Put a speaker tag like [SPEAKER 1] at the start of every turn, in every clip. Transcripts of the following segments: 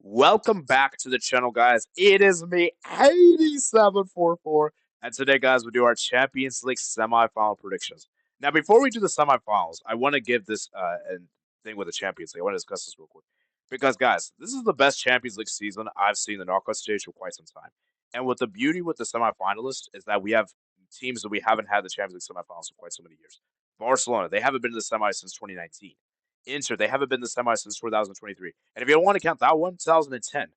[SPEAKER 1] Welcome back to the channel, guys. It is me, 8744, and today, guys, we do our Champions League semifinal predictions. Now, before we do the semifinals, I want to give this thing with the Champions League. I want to discuss this real quick because, guys, this is the best Champions League season I've seen the knockout stage for quite some time. And what the beauty with the semifinalists is that we have teams that we haven't had the Champions League semifinals for quite so many years. Barcelona, they haven't been to the semis since 2019. Inter, they haven't been to the semis since 2023. And if you don't want to count that one, 2010.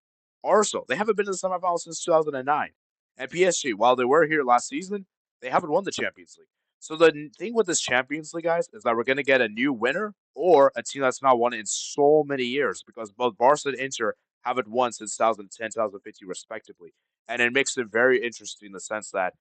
[SPEAKER 1] Arsenal, they haven't been to the semifinals since 2009. And PSG, while they were here last season, they haven't won the Champions League. So the thing with this Champions League, guys, is that we're going to get a new winner or a team that's not won it in so many years because both Barca and Inter haven't won since 2010, 2015, respectively. And it makes it very interesting in the sense that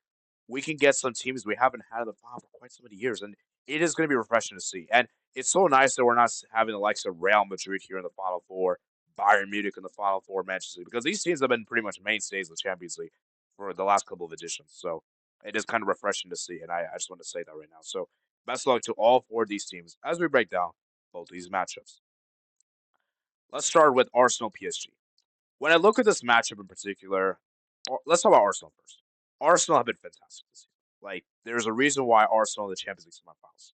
[SPEAKER 1] we can get some teams we haven't had in the final for quite so many years. And it is going to be refreshing to see. And it's so nice that we're not having the likes of Real Madrid here in the Final Four, Bayern Munich in the Final Four, Manchester League, because these teams have been pretty much mainstays of the Champions League for the last couple of editions. So it is kind of refreshing to see, and I just want to say that right now. So best of luck to all four of these teams as we break down both these matchups. Let's start with Arsenal PSG. When I look at this matchup in particular, let's talk about Arsenal first. Arsenal have been fantastic this season. Like, there's a reason why Arsenal are the Champions League semifinals.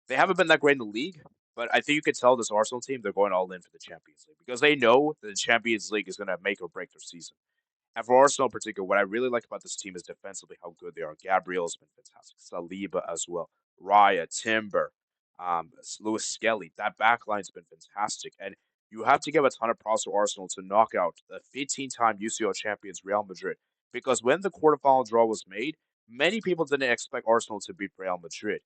[SPEAKER 1] They haven't been that great in the league, but I think you could tell this Arsenal team they're going all in for the Champions League because they know that the Champions League is going to make or break their season. And for Arsenal in particular, what I really like about this team is defensively how good they are. Gabriel's been fantastic. Saliba as well. Raya, Timber, Lewis Skelly. That back line's been fantastic. And you have to give a ton of props to Arsenal to knock out the 15-time UCL champions Real Madrid. Because when the quarterfinal draw was made, many people didn't expect Arsenal to beat Real Madrid.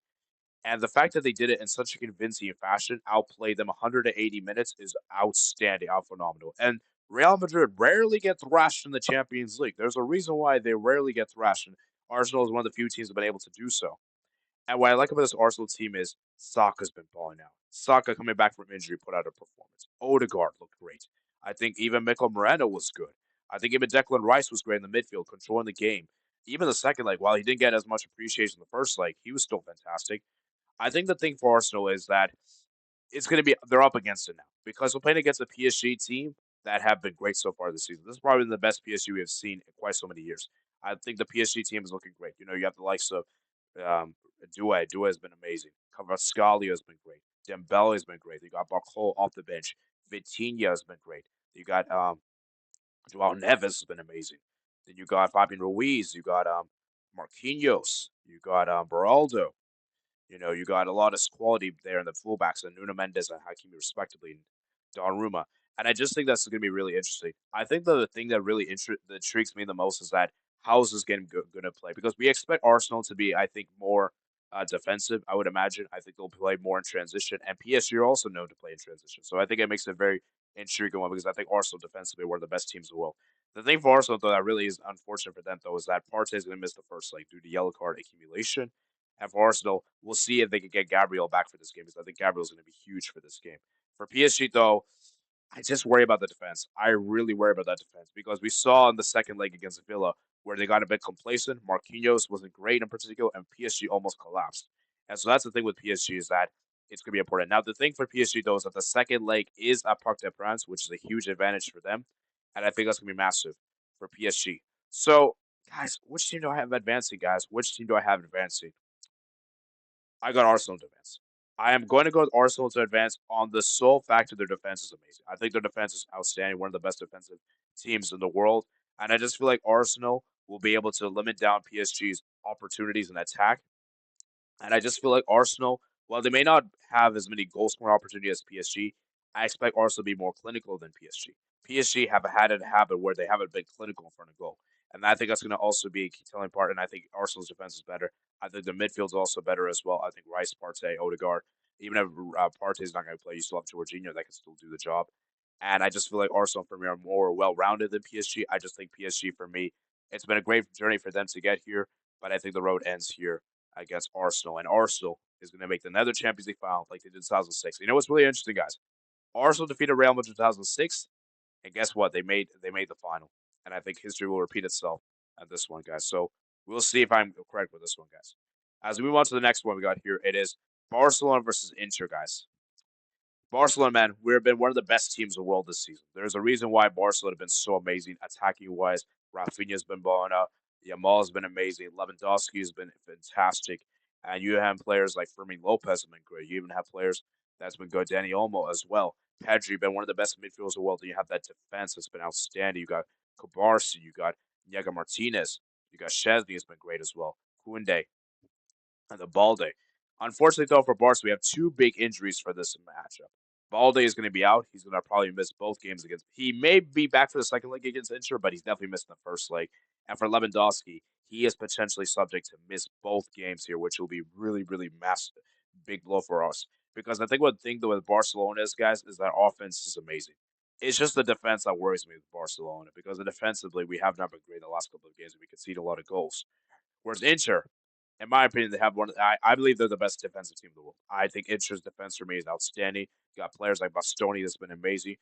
[SPEAKER 1] And the fact that they did it in such a convincing fashion, outplayed them 180 minutes, is outstanding, out phenomenal. And Real Madrid rarely get thrashed in the Champions League. There's a reason why they rarely get thrashed, and Arsenal is one of the few teams that have been able to do so. And what I like about this Arsenal team is Saka's been balling out. Saka coming back from injury put out a performance. Odegaard looked great. I think even Mikel Moreno was good. I think even Declan Rice was great in the midfield, controlling the game. Even the second leg, while he didn't get as much appreciation in the first leg, he was still fantastic. I think the thing for Arsenal is that it's going to be they're up against it now because we're playing against a PSG team that have been great so far this season. This is probably the best PSG we have seen in quite so many years. I think the PSG team is looking great. You know, you have the likes of Doué. Doué has been amazing. Kvaratskhelia has been great. Dembele has been great. You got Barclay off the bench. Vitinha has been great. You got Joao Neves has been amazing. Then you got Fabian Ruiz. You got Marquinhos. You got Beraldo. You know, you got a lot of quality there in the fullbacks and Nuno Mendes and Hakimi respectively, and Donnarumma. And I just think that's going to be really interesting. I think the thing that really that intrigues me the most is that how is this game going to play? Because we expect Arsenal to be, I think, more defensive. I would imagine. I think they'll play more in transition, and PSG are also known to play in transition. So I think it makes it a very intriguing one because I think Arsenal defensively are one of the best teams in the world. The thing for Arsenal, though, that really is unfortunate for them, though, is that Partey is going to miss the first leg due to yellow card accumulation. And for Arsenal, we'll see if they can get Gabriel back for this game because I think Gabriel's going to be huge for this game. For PSG, though, I just worry about the defense. I really worry about that defense because we saw in the second leg against Villa where they got a bit complacent. Marquinhos wasn't great in particular, and PSG almost collapsed. And so that's the thing with PSG is that it's going to be important. Now, the thing for PSG, though, is that the second leg is at Parc des Princes, which is a huge advantage for them. And I think that's going to be massive for PSG. So, guys, which team do I have advancing, guys? Which team do I have advancing? I got Arsenal to advance. I am going to go with Arsenal to advance on the sole fact that their defense is amazing. I think their defense is outstanding, one of the best defensive teams in the world. And I just feel like Arsenal will be able to limit down PSG's opportunities in attack. And I just feel like Arsenal, while they may not have as many goal scoring opportunities as PSG, I expect Arsenal to be more clinical than PSG. PSG have had a habit where they haven't been clinical in front of goal. And I think that's going to also be a key telling part. And I think Arsenal's defense is better. I think the midfield's also better as well. I think Rice, Partey, Odegaard, even if Partey's not going to play, you still have Jorginho that can still do the job. And I just feel like Arsenal for me are more well-rounded than PSG. I just think PSG for me, it's been a great journey for them to get here, but I think the road ends here against Arsenal, and Arsenal is going to make another Champions League final like they did in 2006. You know what's really interesting, guys? Arsenal defeated Real Madrid in 2006, and guess what? They made the final, and I think history will repeat itself at this one, guys. So we'll see if I'm correct with this one, guys. As we move on to the next one we got here, it is Barcelona versus Inter, guys. Barcelona, man, we've been one of the best teams in the world this season. There's a reason why Barcelona have been so amazing attacking wise. Rafinha's been balling up. Yamal's been amazing. Lewandowski's been fantastic. And you have players like Fermin Lopez have been great. You even have players that's been good. Dani Olmo as well. Pedri been one of the best midfielders in the world. And you have that defense that's been outstanding. You got Kubarsi. You got Diego Martinez. You got Chesney has been great as well. Koundé and the Balde. Unfortunately, though, for Barca, we have two big injuries for this matchup. Balde is going to be out. He's going to probably miss both games against. He may be back for the second leg against Inter, but he's definitely missing the first leg. And for Lewandowski, he is potentially subject to miss both games here, which will be really, really massive, big blow for us. Because I think one thing though with Barcelona is, guys, is that offense is amazing. It's just the defense that worries me with Barcelona because defensively we have not been great in the last couple of games. We concede a lot of goals. Whereas Inter, in my opinion, they have one. I believe they're the best defensive team in the world. I think Inter's defense for me is outstanding. You got players like Bastoni that's been amazing.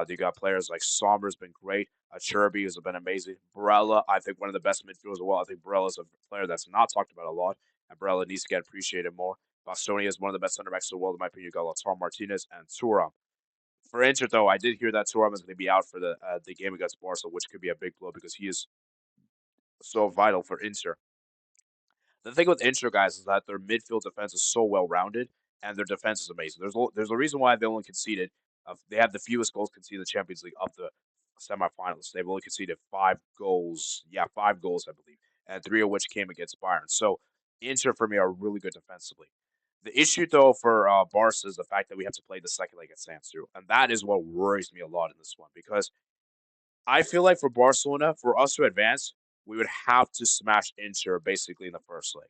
[SPEAKER 1] You got players like Sommer's been great. Cherby has been amazing. Barella, I think one of the best midfielders as well. I think Barella's a player that's not talked about a lot, and Barella needs to get appreciated more. Bastoni is one of the best center backs in the world, in my opinion. You got Lautaro Martinez and Thuram. For Inter, though, I did hear that Thuram is going to be out for the game against Barca, which could be a big blow because he is so vital for Inter. The thing with Intro guys is that their midfield defense is so well rounded, and their defense is amazing. There's a reason why they only conceded. They have the fewest goals conceded in the Champions League up the semifinals. They've only conceded 5 goals. Yeah, 5 goals, I believe, and three of which came against Bayern. So Inter for me are really good defensively. The issue though for Barca is the fact that we have to play the second leg at San Siro, and that is what worries me a lot in this one because I feel like for Barcelona, for us to advance, we would have to smash Inter basically in the first leg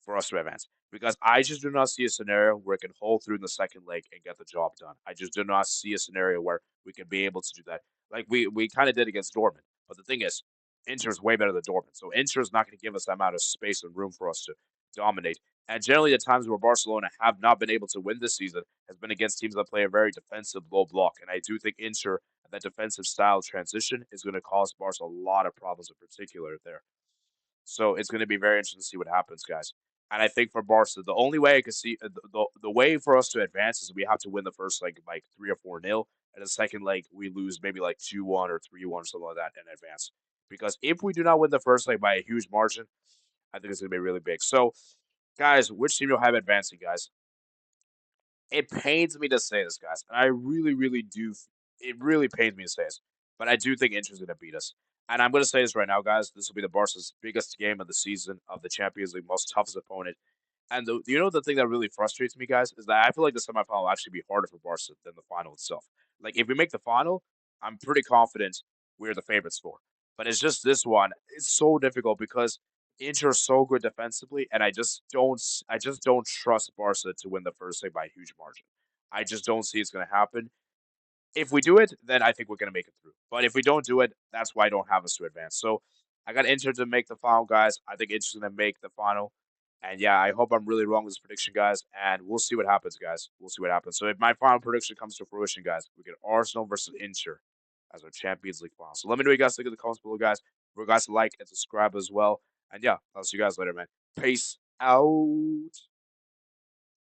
[SPEAKER 1] for us to advance. Because I just do not see a scenario where it can hold through in the second leg and get the job done. I just do not see a scenario where we can be able to do that. Like we kind of did against Dortmund. But the thing is, Inter is way better than Dortmund. So Inter is not going to give us that amount of space and room for us to dominate. And generally, the times where Barcelona have not been able to win this season has been against teams that play a very defensive low block. And I do think Inter, that defensive style transition, is going to cause Barca a lot of problems in particular there. So it's going to be very interesting to see what happens, guys. And I think for Barca, the only way I could see the way for us to advance is we have to win the first leg like 3 or 4-0, and the second leg we lose maybe like 2-1 or 3-1 or something like that and advance. Because if we do not win the first leg by a huge margin, I think it's going to be really big. So, guys, which team you'll have advancing, guys? It pains me to say this, guys, and I really, really do. It really pains me to say this, but I do think Inter's going to beat us. And I'm going to say this right now, guys. This will be the Barca's biggest game of the season of the Champions League, most toughest opponent. And the thing that really frustrates me, guys, is that I feel like the semifinal will actually be harder for Barca than the final itself. Like if we make the final, I'm pretty confident we're the favorites for. But it's just this one. It's so difficult because Inter is so good defensively, and I just don't trust Barca to win the first leg by a huge margin. I just don't see it's going to happen. If we do it, then I think we're going to make it through. But if we don't do it, that's why I don't have us to advance. So I got Inter to make the final, guys. I think Inter's going to make the final. And yeah, I hope I'm really wrong with this prediction, guys. And we'll see what happens, guys. We'll see what happens. So if my final prediction comes to fruition, guys, we get Arsenal versus Inter as our Champions League final. So let me know what you guys think in the comments below, guys. Remember, guys, to like and subscribe as well. And yeah, I'll see you guys later, man. Peace out.